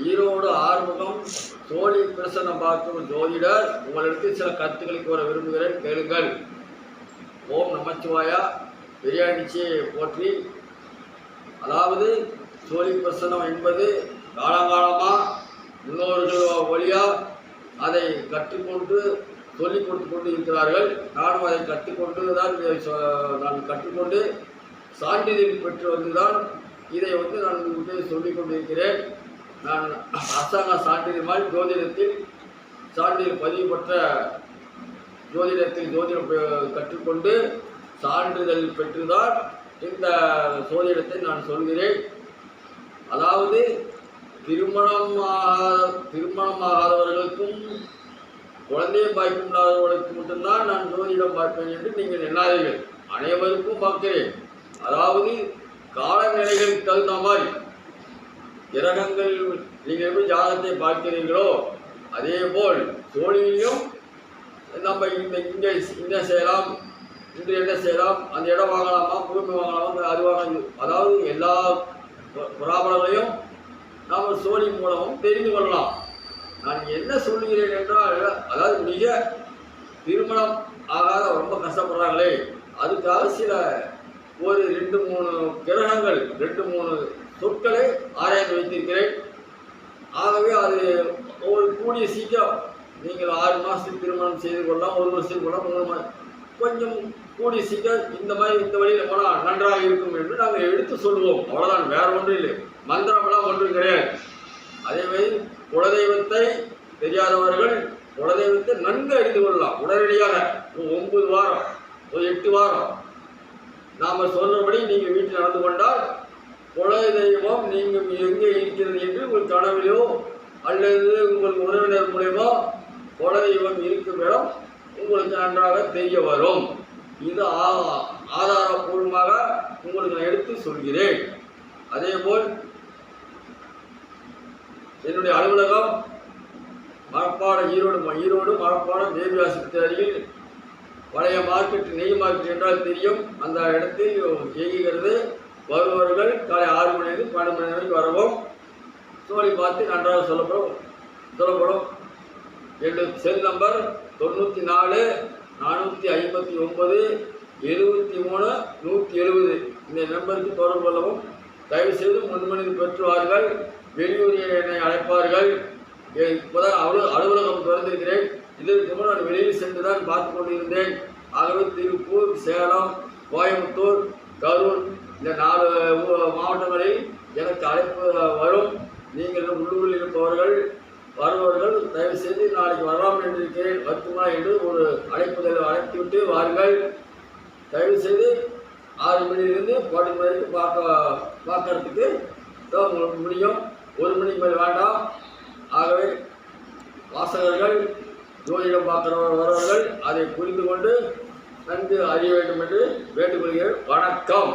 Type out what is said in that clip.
ஈரோடு ஆறுமுகம் சோழி பிரசன்னம் பார்க்கும் ஜோதிடர் உங்களிடத்தில் சில கருத்துக்களை கூற விரும்புகிறேன், கேளுங்கள். ஓம் நமச்சிவாயா. பெரியாண்டிச்சியை போற்றி. அதாவது சோழி பிரசன்னம் என்பது காலங்காலமாக முன்னோர்கள் வழியா அதை கற்றுக்கொண்டு சொல்லிக் கொடுத்து கொண்டு இருக்கிறார்கள். நானும் அதை கற்றுக்கொண்டு தான் நான் கற்றுக்கொண்டு சான்றிதழ் பெற்று வந்து தான் இதை நான் சொல்லிக் கொண்டிருக்கிறேன். நான் அரசாங்க சான்றிதழ் மாதிரி ஜோதிடத்தில் சான்றிதழ் பதிவு பெற்ற ஜோதிடத்தில் ஜோதிடம் கற்றுக்கொண்டு சான்றிதழ் பெற்றுதான் இந்த ஜோதிடத்தை நான் சொல்கிறேன். அதாவது திருமணமாகாதவர்களுக்கும் குழந்தையை பாய்க்கும் இல்லாதவர்களுக்கு மட்டும்தான் நான் ஜோதிடம் பார்ப்பேன் என்று நீங்கள் எண்ணாதீர்கள். அனைவருக்கும் பார்க்கிறேன். அதாவது காலநிலைகளுக்கு தகுந்த மாதிரி கிரகங்கள் நீங்கள் எப்படி ஜாதகத்தை பார்க்கிறீர்களோ அதே போல் சோழியிலும் நம்ம இங்கே என்ன செய்யலாம், இன்று என்ன செய்யலாம், அந்த இடம் வாங்கலாமா, பூமி வாங்கலாமா, அது வாங்க, அதாவது எல்லா புராபலங்களையும் நாம் சோழி மூலமும் தெரிந்து கொள்ளலாம். நான் என்ன சொல்லுகிறேன் என்றால், அதாவது மிக திருமணம் ஆகாத ரொம்ப கஷ்டப்படுறாங்களே, அதுக்காக சில ஒரு 2-3 கிரகங்கள் 2-3 சொற்களை ஆராய்ந்து வைத்திருக்கிறேன். ஆகவே அது ஒரு கூடிய சீக்கிரம் நீங்கள் 6 மாதத்துக்கு திருமணம் செய்து கொள்ளலாம், 1 வருஷத்துக்கு கொள்ளலாம், 3 மாதம் கொஞ்சம் கூடிய சீக்கிரம் இந்த மாதிரி இந்த வழியில் போனால் நன்றாக இருக்கும் என்று நாங்கள் எடுத்து சொல்லுவோம். அவ்வளோதான், வேறு ஒன்றும் இல்லை. மந்திரமெல்லாம் ஒன்றும் கிடையாது. அதேமாதிரி குலதெய்வத்தை தெரியாதவர்கள் குலதெய்வத்தை நன்கு அறிந்து கொள்ளலாம். உடனடியாக 9 வாரம் 8 வாரம் நாம் சொல்கிறபடி நீங்கள் வீட்டில் நடந்து கொண்டால் குலதெய்வம் நீங்கள் எங்கே இருக்கிறது என்று உங்கள் கனவிலோ அல்லது உங்கள் உறவினர் மூலமோ குலதெய்வம் இருக்கும் இடம் உங்களுக்கு நன்றாக தெரிய வரும். இது ஆதாரபூர்வமாக உங்களுக்கு நான் எடுத்து சொல்கிறேன். அதேபோல் என்னுடைய அலுவலகம் மரப்பாடம் ஈரோடு மரப்பாடம் தேவியாசிரியர் அருகில் பழைய மார்க்கெட், நெய் மார்க்கெட் என்றால் தெரியும். அந்த இடத்தில் இயங்குகிறது. வருபவர்கள் காலை 6 மணிலிருந்து 12 மணி வரைக்கும் வரவும் சோழி பார்த்து நன்றாக சொல்லப்படும். என்னுடைய செல் நம்பர் 94 459 73 170. இந்த நம்பருக்கு தொடர்பு கொள்ளவும். தயவுசெய்து முன்மொழிவு பெற்றுவார்கள். வெளியூரில் என்னை அழைப்பார்கள். இப்போதான் அலுவலகம் திறந்திருக்கிறேன். இதற்கு முன் நான் வெளியில் சென்று தான் பார்த்து கொண்டிருந்தேன். ஆகவே திருப்பூர், சேலம், கோயம்புத்தூர், கரூர் இந்த 4 மாவட்டங்களில் எனக்கு அழைப்பு வரும். நீங்கள் உள்ளூரில் இருப்பவர்கள் வருபவர்கள் தயவுசெய்து நாளைக்கு வரலாம் என்று இருக்கிறேன், வருமா என்று ஒரு அழைப்புதல் அழைத்துவிட்டு வாருங்கள். தயவுசெய்து 6 மணிலிருந்து 12 மணி வரைக்கும் பார்க்கறதுக்கு உங்களுக்கு முடியும். 1 மணிக்கு மேல் வேண்டாம். ஆகவே வாசகர்கள் ஜோதிடம் பார்க்கிறவர்கள் அதை புரிந்து கொண்டு நன்கு அறிய வேண்டும் என்று வேண்டுகொள்கிறேன். வணக்கம்.